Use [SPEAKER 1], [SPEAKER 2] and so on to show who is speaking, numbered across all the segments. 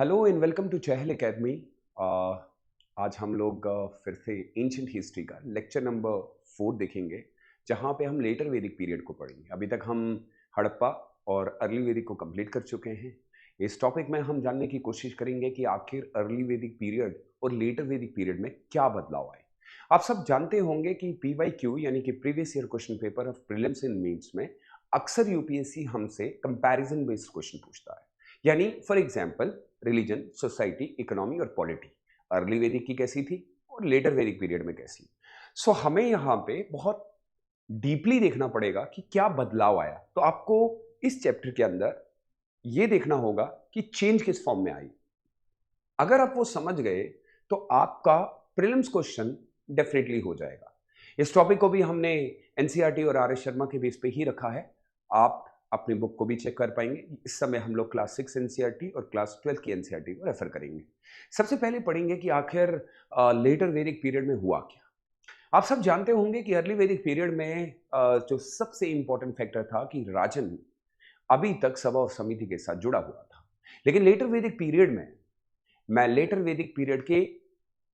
[SPEAKER 1] Hello and welcome to Chahal academy. आज हम लोग फिर से एंशियंट हिस्ट्री का लेक्चर नंबर 4 देखेंगे, जहाँ पे हम लेटर वैदिक पीरियड को पढ़ेंगे। अभी तक हम हड़प्पा और अर्ली वैदिक को कंप्लीट कर चुके हैं। इस टॉपिक में हम जानने की कोशिश करेंगे कि आखिर अर्ली वैदिक पीरियड और लेटर वैदिक पीरियड में क्या बदलाव आए। आप सब जानते होंगे कि PYQ यानी कि previous year question paper of prelims and mains में अक्सर यूपीएससी हमसे कंपैरिजन बेस्ड क्वेश्चन पूछता है। यानी for example religion, society, economy और पॉलिटी अर्ली वैदिक की कैसी थी और लेटर वैदिक पीरियड में कैसी। सो हमें यहाँ पे बहुत डीपली देखना पड़ेगा कि क्या बदलाव आया। तो आपको इस चैप्टर के अंदर ये देखना होगा कि चेंज किस फॉर्म में आई। अगर आप वो समझ गए तो आपका प्रीलिम्स क्वेश्चन डेफिनेटली हो जाएगा। इस टॉपिक को भी हमने एनसीईआरटी और आर एस शर्मा के बेस पे ही रखा है। आप अपनी बुक को भी चेक कर पाएंगे। इस समय हम लोग क्लास 6 एनसीईआरटी और क्लास 12 की एनसीईआरटी को रेफर करेंगे। सबसे पहले पढ़ेंगे कि आखिर लेटर वैदिक पीरियड में हुआ क्या। आप सब जानते होंगे कि अर्ली वैदिक पीरियड में जो सबसे इंपॉर्टेंट फैक्टर था कि राजन अभी तक सभा और समिति के साथ जुड़ा हुआ था। लेकिन लेटर वैदिक पीरियड में मैं लेटर वैदिक पीरियड के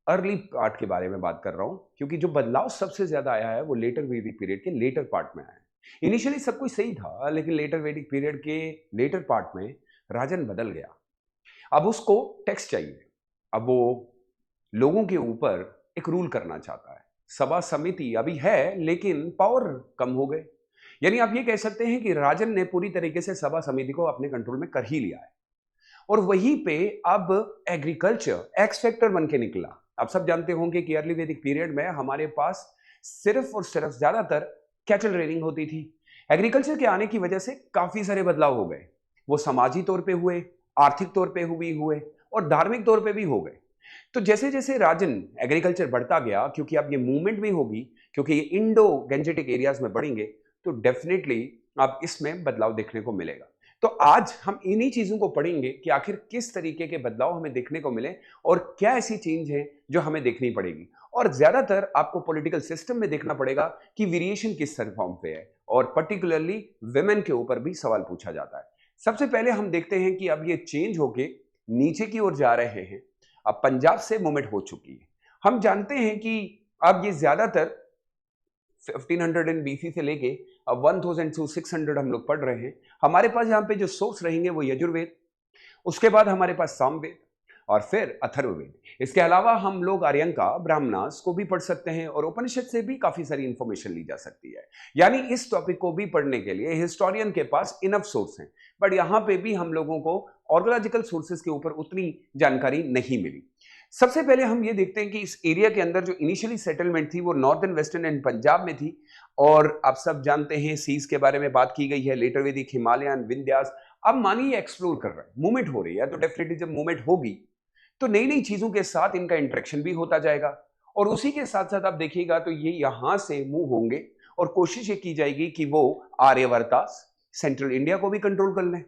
[SPEAKER 1] अर्ली पार्ट के बारे में बात कर रहा हूं, क्योंकि जो बदलाव सबसे ज्यादा आया है वो लेटर वैदिक पीरियड के लेटर पार्ट में आया है। इनिशियली सब कुछ सही था, लेकिन लेटर वैदिक पीरियड के लेटर पार्ट में राजन बदल गया। अब उसको टेक्स्ट चाहिए। अब वो लोगों के ऊपर एक रूल करना चाहता है। सभा समिति अभी है लेकिन पावर कम हो गए। यानी आप ये कह सकते हैं कि राजन ने पूरी तरीके से सभा समिति को अपने कंट्रोल में कर ही लिया है। और वहीं पे अब एग्रीकल्चर एक्स फैक्टर बन के निकला। आप सब जानते होंगे कि अर्ली वैदिक पीरियड में हमारे पास सिर्फ और सिर्फ ज्यादातर कैटल रेयरिंग होती थी। एग्रीकल्चर के आने की वजह से काफी सारे बदलाव हो गए। वो समाजी तौर पे हुए, आर्थिक तौर पे हुए और धार्मिक तौर पे भी हो गए। तो जैसे जैसे राजन एग्रीकल्चर बढ़ता गया, क्योंकि अब ये मूवमेंट भी होगी, क्योंकि ये इंडो गैंजेटिक एरियाज में बढ़ेंगे, तो डेफिनेटली आप इसमें बदलाव देखने को मिलेगा। तो आज हम इन्हीं चीजों को पढ़ेंगे कि आखिर किस तरीके के बदलाव हमें देखने को मिले और क्या ऐसी चेंज है जो हमें देखनी पड़ेगी। और ज्यादातर आपको पॉलिटिकल सिस्टम में देखना पड़ेगा कि वेरिएशन किस फॉर्म पे है, और पर्टिकुलरली विमेन के ऊपर भी सवाल पूछा जाता है। सबसे पहले हम देखते हैं कि अब ये चेंज होके नीचे की ओर जा रहे हैं। अब पंजाब से मूवमेंट हो चुकी है। हम जानते हैं कि अब ये ज्यादातर 1500 इन BC से लेके अब 1600 हम लोग पढ़ रहे हैं। हमारे पास यहाँ पे जो सोर्स रहेंगे वो यजुर्वेद, उसके बाद हमारे पास सामवेद और फिर अथर्ववेद। इसके अलावा हम लोग आर्यंका, ब्राह्मणास को भी पढ़ सकते हैं और उपनिषद से भी काफी सारी इंफॉर्मेशन ली जा सकती है। यानी इस टॉपिक को भी पढ़ने के लिए हिस्टोरियन के पास इनफ सोर्स हैं, बट यहाँ पे भी हम लोगों को ऑर्गोलॉजिकल सोर्सेज के ऊपर उतनी जानकारी नहीं मिली। सबसे पहले हम ये देखते हैं कि इस एरिया के अंदर जो इनिशियली सेटलमेंट थी वो नॉर्थन, वेस्टर्न एंड पंजाब में थी। और आप सब जानते हैं सीज के बारे में बात की गई है, लेटर वैदिक, हिमालयन, विंध्यास। अब मानिए एक्सप्लोर कर रहे हैं, मूवमेंट हो रही है, तो डेफिनेटली जब मूवमेंट होगी तो नई नई चीजों के साथ इनका इंटरेक्शन भी होता जाएगा। और उसी के साथ साथ आप देखिएगा तो ये यहां से मूव होंगे और कोशिश ये की जाएगी कि वो आर्यवर्तास, सेंट्रल इंडिया को भी कंट्रोल कर लें।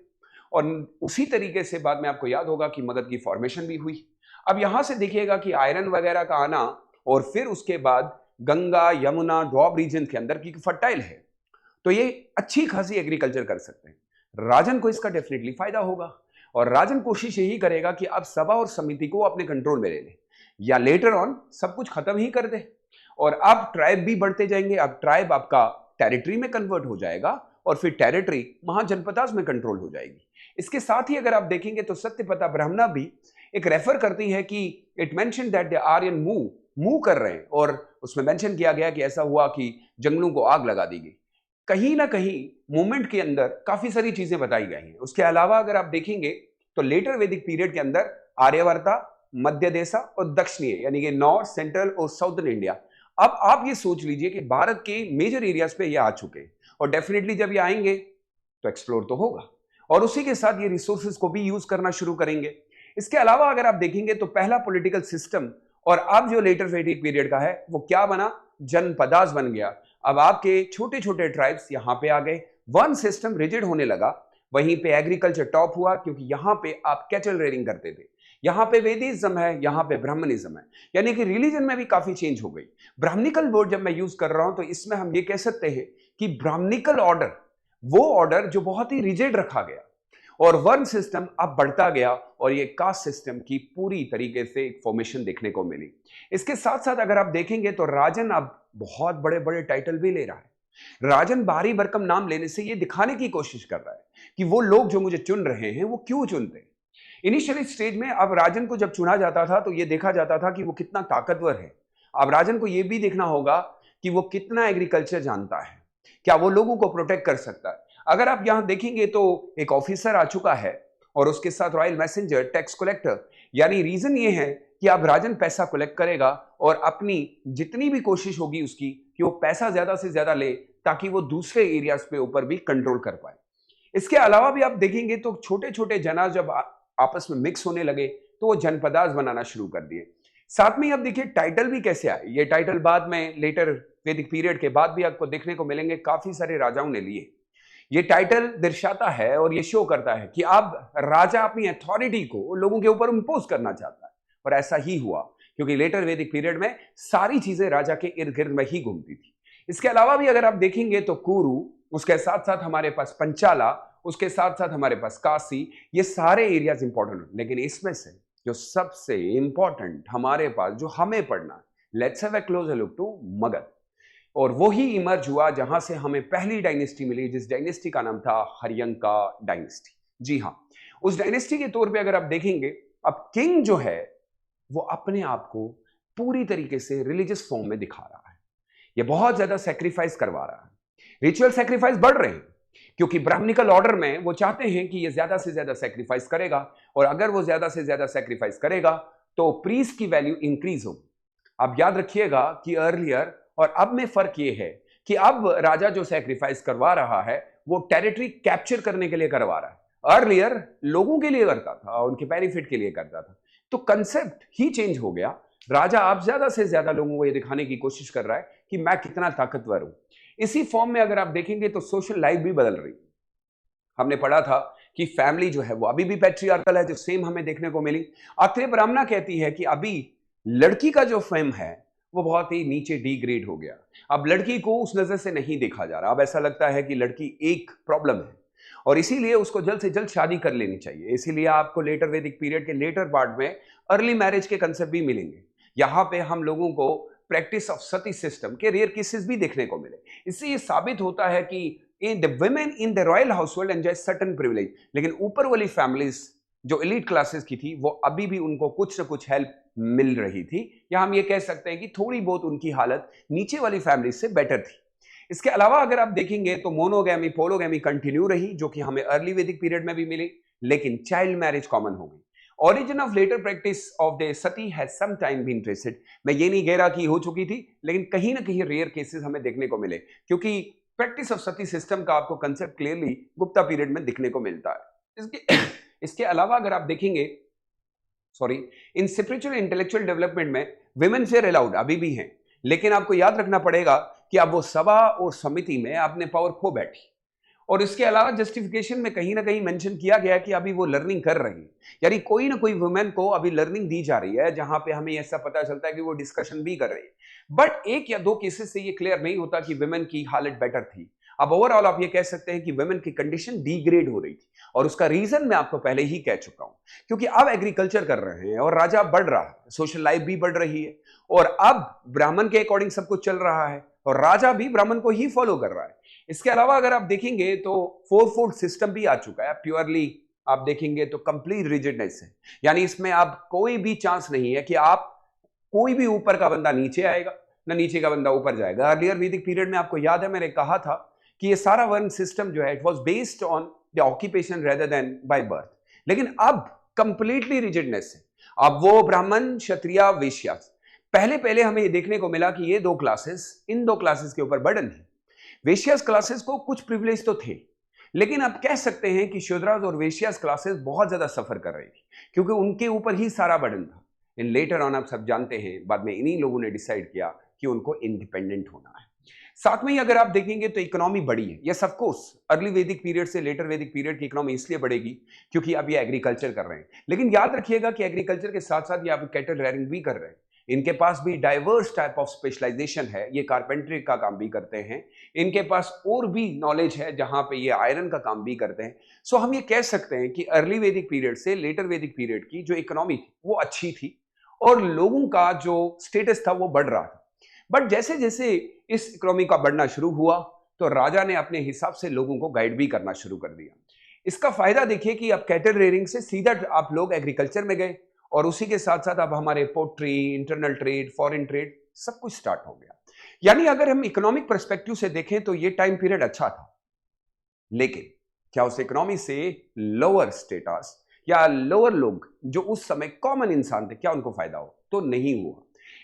[SPEAKER 1] और उसी तरीके से बाद में आपको याद होगा कि मगध की फॉर्मेशन भी हुई। अब यहां से देखिएगा कि आयरन वगैरह का आना, और फिर उसके बाद गंगा, यमुना, डॉब रीजन के अंदर की फर्टाइल है, तो ये अच्छी खासी एग्रीकल्चर कर सकते हैं। राजन को इसका डेफिनेटली फायदा होगा और राजन कोशिश यही करेगा कि अब सभा और समिति को अपने कंट्रोल में ले ले, या लेटर ऑन सब कुछ खत्म ही कर दे। और अब ट्राइब भी बढ़ते जाएंगे। अब ट्राइब आपका टेरिटरी में कन्वर्ट हो जाएगा और फिर टेरिटरी महाजनपदास में कंट्रोल हो जाएगी। इसके साथ ही अगर आप देखेंगे तो सत्यपता ब्राह्मणा भी एक रेफर करती है कि it mention that the Aryan move कर रहे हैं, और उसमें मेंशन किया गया कि ऐसा हुआ कि जंगलों को आग लगा दी गई। कहीं ना कहीं मूवमेंट के अंदर काफी सारी चीजें बताई गई हैं। उसके अलावा अगर आप देखेंगे तो लेटर वैदिक पीरियड के अंदर आर्यवर्ता, मध्य देशा और दक्षिणीय यानी कि नॉर्थ, सेंट्रल और साउथर्न इंडिया। अब आप ये सोच लीजिए कि भारत के मेजर एरियाज पे ये आ चुके हैं, और डेफिनेटली जब ये आएंगे तो एक्सप्लोर तो होगा, और उसी के साथ ये रिसोर्सेज को भी यूज करना शुरू करेंगे। इसके अलावा अगर आप देखेंगे तो पहला पॉलिटिकल सिस्टम और अब जो लेटर वैदिक पीरियड का है वो क्या बना, जनपदास बन गया। अब आपके छोटे छोटे ट्राइब्स यहां पे आ गए, वन सिस्टम रिजिड होने लगा। वहीं पे एग्रीकल्चर टॉप हुआ, क्योंकि यहां पे आप कैटल रेयरिंग करते थे। यहां पे वेदिज्म है, यहां पे ब्राह्मणिज्म है, यानी कि रिलीजन में भी काफी चेंज हो गई। ब्राह्मणिकल वर्ड जब मैं यूज कर रहा हूं तो इसमें हम ये कह सकते हैं कि ब्राह्मणिकल ऑर्डर वो ऑर्डर जो बहुत ही रिजिड रखा गया, और वर्ण सिस्टम अब बढ़ता गया और ये कास्ट सिस्टम की पूरी तरीके से एक फॉर्मेशन देखने को मिली। इसके साथ साथ अगर आप देखेंगे तो राजन अब बहुत बड़े बड़े टाइटल भी ले रहा है। राजन बाहरी भरकम नाम लेने से ये दिखाने की कोशिश कर रहा है कि वो लोग जो मुझे चुन रहे हैं वो क्यों चुनते हैं। इनिशियली स्टेज में अब राजन को जब चुना जाता था तो ये देखा जाता था कि वो कितना ताकतवर है। अब राजन को ये भी देखना होगा कि वो कितना एग्रीकल्चर जानता है, क्या वो लोगों को प्रोटेक्ट कर सकता है। अगर आप यहां देखेंगे तो एक ऑफिसर आ चुका है और उसके साथ रॉयल मैसेंजर, टैक्स कलेक्टर, यानी रीजन ये है कि अब राजन पैसा कलेक्ट करेगा और अपनी जितनी भी कोशिश होगी उसकी कि वो पैसा ज्यादा से ज्यादा ले ताकि वो दूसरे एरियाज पे ऊपर भी कंट्रोल कर पाए। इसके अलावा भी आप देखेंगे तो छोटे छोटे जना जब आपस में मिक्स होने लगे तो वो जनपदास बनाना शुरू कर दिए। साथ में अब देखिए टाइटल भी कैसे आए। ये टाइटल बाद में लेटर वैदिक पीरियड के बाद भी आपको देखने को मिलेंगे, काफी सारे राजाओं ने लिए। ये टाइटल दर्शाता है और ये शो करता है कि अब राजा अपनी अथॉरिटी को लोगों के ऊपर इंपोज करना चाहता है, और ऐसा ही हुआ क्योंकि लेटर वैदिक पीरियड में सारी चीजें राजा के इर्द गिर्द में ही घूमती थी। इसके अलावा भी अगर आप देखेंगे तो कुरु, उसके साथ साथ हमारे पास पंचाला, उसके साथ साथ हमारे पास काशी, ये सारे एरियाज इंपॉर्टेंट हैं। लेकिन इसमें से जो सबसे इंपॉर्टेंट हमारे पास जो हमें पढ़ना है, let's have a closer look to Magadh. और वही इमर्ज हुआ जहां से हमें पहली डायनेस्टी मिली, जिस डायनेस्टी का नाम था हरियंका डायनेस्टी। जी हाँ, उस डायनेस्टी के तौर पे अगर आप देखेंगे, अब किंग जो है वो अपने आप को पूरी तरीके से रिलीजियस फॉर्म में दिखा रहा है। ये बहुत ज्यादा सेक्रीफाइस करवा रहा है, रिचुअल सेक्रीफाइस बढ़ रहे हैं क्योंकि ब्राह्मणिकल ऑर्डर में वो चाहते हैं कि ये ज्यादा से ज्यादा सेक्रीफाइस करेगा, और अगर वो ज्यादा से ज्यादा सेक्रीफाइस करेगा तो प्रीस्ट की वैल्यू इंक्रीज होगी। अब याद रखिएगा कि अर्लियर और अब में फर्क ये है कि अब राजा जो सेक्रीफाइस करवा रहा है वो टेरिटरी कैप्चर करने के लिए करवा रहा है। अर्लियर लोगों के लिए करता था, उनके बेनिफिट के लिए करता था। तो कंसेप्ट ही चेंज हो गया। राजा अब ज्यादा से ज्यादा लोगों को ये दिखाने की कोशिश कर रहा है कि मैं कितना ताकतवर हूं। इसी फॉर्म में अगर आप देखेंगे तो सोशल लाइफ भी बदल रही है। हमने पढ़ा था कि फैमिली जो है वो अभी भी पैट्रियार्कल है, जो सेम हमें देखने को मिली। अत्रेय ब्राह्मणा कहती है कि अभी लड़की का जो फेम है वो बहुत ही नीचे डिग्रेड हो गया। अब लड़की को उस नजर से नहीं देखा जा रहा। अब ऐसा लगता है कि लड़की एक प्रॉब्लम है और इसीलिए उसको जल्द से जल्द शादी कर लेनी चाहिए। इसीलिए आपको लेटर वैदिक पीरियड के लेटर पार्ट में अर्ली मैरिज के कंसेप्ट भी मिलेंगे। यहां पे हम लोगों को प्रैक्टिस ऑफ सती सिस्टम के रेयर केसेस भी देखने को मिले। इससे ये साबित होता है कि in the women in the royal household enjoy certain privilege, लेकिन ऊपर वाली फैमिलीज जो एलीट क्लासेस की थी वो अभी भी उनको कुछ ना कुछ हेल्प मिल रही थी, या हम ये कह सकते हैं कि थोड़ी बहुत उनकी हालत नीचे वाली फैमिली से बेटर थी। इसके अलावा अगर आप देखेंगे तो मोनोगैमी पोलोगैमी कंटिन्यू रही, जो कि हमें अर्ली वैदिक पीरियड में भी मिली, लेकिन चाइल्ड मैरिज कॉमन हो गई। Origin of later practice of the sati has sometime been traced। मैं ये नहीं कह रहा कि हो चुकी थी, लेकिन कहीं ना कहीं रेयर केसेस हमें देखने को मिले, क्योंकि प्रैक्टिस ऑफ सती सिस्टम का आपको कंसेप्ट क्लियरली गुप्ता पीरियड में दिखने को मिलता है। इसके अलावा अगर आप देखेंगे, इन स्पिरिचुअल इंटेलेक्चुअल डेवलपमेंट में विमेन फेयर अलाउड अभी भी हैं, लेकिन आपको याद रखना पड़ेगा कि अब वो सभा और समिति में अपने पावर खो बैठी। और इसके अलावा जस्टिफिकेशन में कहीं ना कहीं मेंशन किया गया कि अभी वो लर्निंग कर रही है, यानी कोई ना कोई वुमेन को अभी लर्निंग दी जा रही है, जहां पे हमें ऐसा पता चलता है कि वो डिस्कशन भी कर रही है। बट एक या दो केसेस से ये क्लियर नहीं होता कि वुमेन की हालत बेटर थी। अब ओवरऑल आप ये कह सकते हैं कि वुमेन की कंडीशन डिग्रेड हो रही थी, और उसका रीजन मैं आपको पहले ही कह चुका हूं, क्योंकि अब एग्रीकल्चर कर रहे हैं और राजा बढ़ रहा है, सोशल लाइफ भी बढ़ रही है, और अब ब्राह्मण के अकॉर्डिंग सब कुछ चल रहा है और राजा भी ब्राह्मण को ही फॉलो कर रहा है। इसके अलावा अगर आप देखेंगे तो 4-4 सिस्टम भी आ चुका है। प्योरली आप देखेंगे तो कंप्लीट रिजिडनेस है, यानी इसमें आप कोई भी चांस नहीं है कि आप कोई भी ऊपर का बंदा नीचे आएगा ना नीचे का बंदा ऊपर जाएगा। अर्लियर वैदिक पीरियड में आपको याद है मैंने कहा था कि ये सारा वर्ण सिस्टम जो है it was based on the occupation rather than by birth, लेकिन अब कंप्लीटली रिजिडनेस है। अब वो ब्राह्मण, क्षत्रिय, वैश्य, पहले हमें ये देखने को मिला कि ये दो क्लासेस, इन दो क्लासेस के ऊपर बर्डन है। वेश्यास क्लासेस को कुछ प्रिविलेज तो थे, लेकिन आप कह सकते हैं कि शूद्रास और वेश्यास क्लासेस बहुत ज्यादा सफर कर रही थी, क्योंकि उनके ऊपर ही सारा बर्डन था। इन लेटर ऑन आप सब जानते हैं, बाद में इन्हीं लोगों ने डिसाइड किया कि उनको इंडिपेंडेंट होना है। साथ में ही अगर आप देखेंगे तो इकोनॉमी बढ़ी है। यस ऑफ कोर्स, अर्ली वैदिक पीरियड से लेटर वैदिक पीरियड की इकोनॉमी इसलिए बढ़ेगी क्योंकि अब ये एग्रीकल्चर कर रहे हैं, लेकिन याद रखिएगा कि एग्रीकल्चर के साथ साथ ये आप कैटल रेयरिंग भी कर रहे हैं। इनके पास भी डाइवर्स टाइप ऑफ स्पेशलाइजेशन है, ये कारपेंट्री का काम भी करते हैं, इनके पास और भी नॉलेज है जहां पे ये आयरन का काम भी करते हैं। सो हम ये कह सकते हैं कि अर्ली वैदिक पीरियड से लेटर वैदिक पीरियड की जो इकोनॉमी थी वो अच्छी थी और लोगों का जो स्टेटस था वो बढ़ रहा था। बट जैसे जैसे इस इकोनॉमी का बढ़ना शुरू हुआ तो राजा ने अपने हिसाब से लोगों को गाइड भी करना शुरू कर दिया। इसका फायदा देखिए कि अब कैटल रेयरिंग से सीधा आप लोग एग्रीकल्चर में गए और उसी के साथ साथ अब हमारे pottery, internal trade, foreign trade सब कुछ स्टार्ट हो गया। यानी अगर हम इकोनॉमिक पर्सपेक्टिव से देखें तो ये टाइम पीरियड अच्छा था, लेकिन क्या उस इकोनॉमी से लोअर स्टेटस या लोअर लोग जो उस समय कॉमन इंसान थे क्या उनको फायदा हो? तो नहीं हुआ।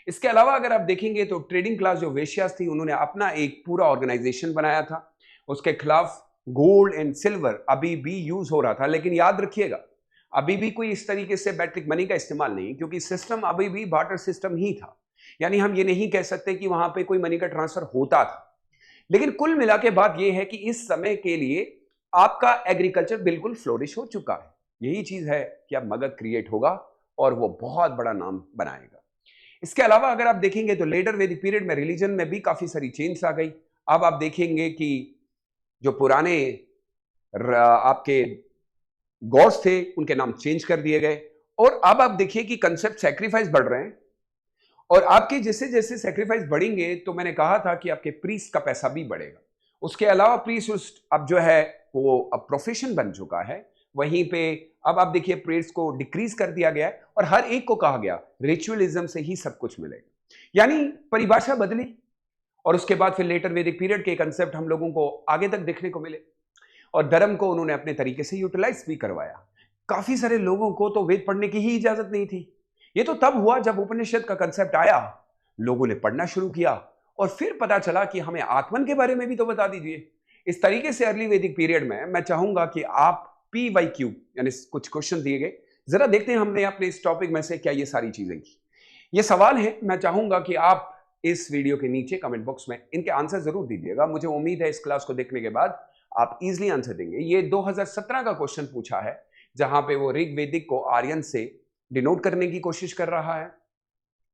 [SPEAKER 1] इसके अलावा अगर आप देखेंगे तो ट्रेडिंग क्लास जो वेश्यास थी उन्होंने अपना एक पूरा ऑर्गेनाइजेशन बनाया था, उसके खिलाफ गोल्ड एंड सिल्वर अभी भी यूज हो रहा था। लेकिन याद रखिएगा अभी भी कोई इस तरीके से बैट्रिक मनी का इस्तेमाल नहीं, क्योंकि सिस्टम अभी भी बार्टर सिस्टम ही था। यानी हम ये नहीं कह सकते कि वहां पे कोई मनी का ट्रांसफर होता था। लेकिन कुल मिला के बात यह है कि इस समय के लिए आपका एग्रीकल्चर बिल्कुल फ्लोरिश हो चुका है। यही चीज है कि अब मगध क्रिएट होगा और वो बहुत बड़ा नाम बनाएगा। इसके अलावा अगर आप देखेंगे तो लेटर वैदिक पीरियड में रिलीजन में भी काफी सारी चेंज आ गई। अब आप देखेंगे कि जो पुराने आपके गॉड्स थे उनके नाम चेंज कर दिए गए और अब आप देखिए कि कंसेप्ट सैक्रिफाइस बढ़ रहे हैं और आपके जैसे जैसे सैक्रिफाइस बढ़ेंगे तो मैंने कहा था कि आपके प्रीस्ट का पैसा भी बढ़ेगा। उसके अलावा प्रीस्ट अब जो है वो अब प्रोफेशन बन चुका है। वहीं पे अब आप देखिए प्रीस्ट को डिक्रीज कर दिया गया है और हर एक को कहा गया रिचुअलिज्म से ही सब कुछ मिलेगा। यानी परिभाषा बदली और उसके बाद फिर लेटर वैदिक पीरियड के कंसेप्ट हम लोगों को आगे तक देखने को मिले और धर्म को उन्होंने अपने तरीके से यूटिलाइज भी करवाया। काफी सारे लोगों को तो वेद पढ़ने की ही इजाजत नहीं थी। ये तो तब हुआ जब उपनिषद का कंसेप्ट आया, लोगों ने पढ़ना शुरू किया और फिर पता चला कि हमें आत्मन के बारे में भी तो बता दीजिए। इस तरीके से अर्ली वैदिक पीरियड में मैं चाहूंगा कि आप PYQ यानी कुछ क्वेश्चन दिए गए, जरा देखते हैं हमने अपने इस टॉपिक में से क्या ये सारी चीजें की। ये सवाल है, मैं चाहूंगा कि आप इस वीडियो के नीचे कमेंट बॉक्स में इनके आंसर जरूर दीजिएगा। मुझे उम्मीद है इस क्लास को देखने के बाद आप इजीली आंसर देंगे। ये 2017 का क्वेश्चन पूछा है जहां पे वो ऋग्वेदिक को आर्यन से डिनोट करने की कोशिश कर रहा है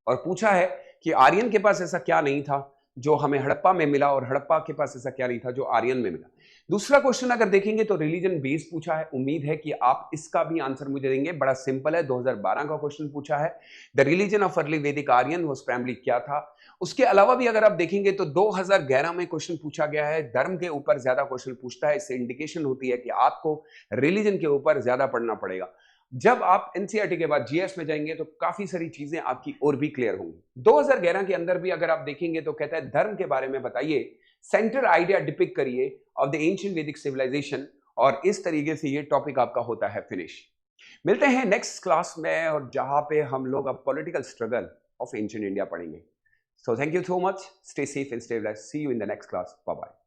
[SPEAKER 1] और पूछा है कि आर्यन के पास ऐसा क्या नहीं था जो हमें हड़प्पा में मिला और हड़प्पा के पास ऐसा क्या नहीं था जो आर्यन में मिला। दूसरा क्वेश्चन अगर देखेंगे तो रिलीजन बेस्ड पूछा है। उम्मीद है कि आप इसका भी आंसर मुझे देंगे। बड़ा सिंपल है, 2012 का क्वेश्चन पूछा है, द रिलीजन ऑफ अर्ली वैदिक आर्यन वाज प्राइमरी क्या था। उसके अलावा भी अगर आप देखेंगे तो 2011 में क्वेश्चन पूछा गया है, धर्म के ऊपर ज्यादा क्वेश्चन पूछता है। इससे इंडिकेशन होती है कि आपको रिलीजन के ऊपर ज्यादा पढ़ना पड़ेगा। जब आप एनसीईआरटी के बाद जीएस में जाएंगे तो काफी सारी चीजें आपकी और भी क्लियर होंगी। 2011 के अंदर भी अगर आप देखेंगे तो कहता है धर्म के बारे में बताइए, सेंटर आइडिया डिपिक्ट करिए ऑफ द एंशिएंट वैदिक सिविलाइजेशन, और इस तरीके से ये टॉपिक आपका होता है फिनिश। मिलते हैं नेक्स्ट क्लास में और जहां पे हम लोग अब political struggle of ancient India पढ़ेंगे। So thank you so much, stay safe and stay blessed, see you in the next class, bye bye.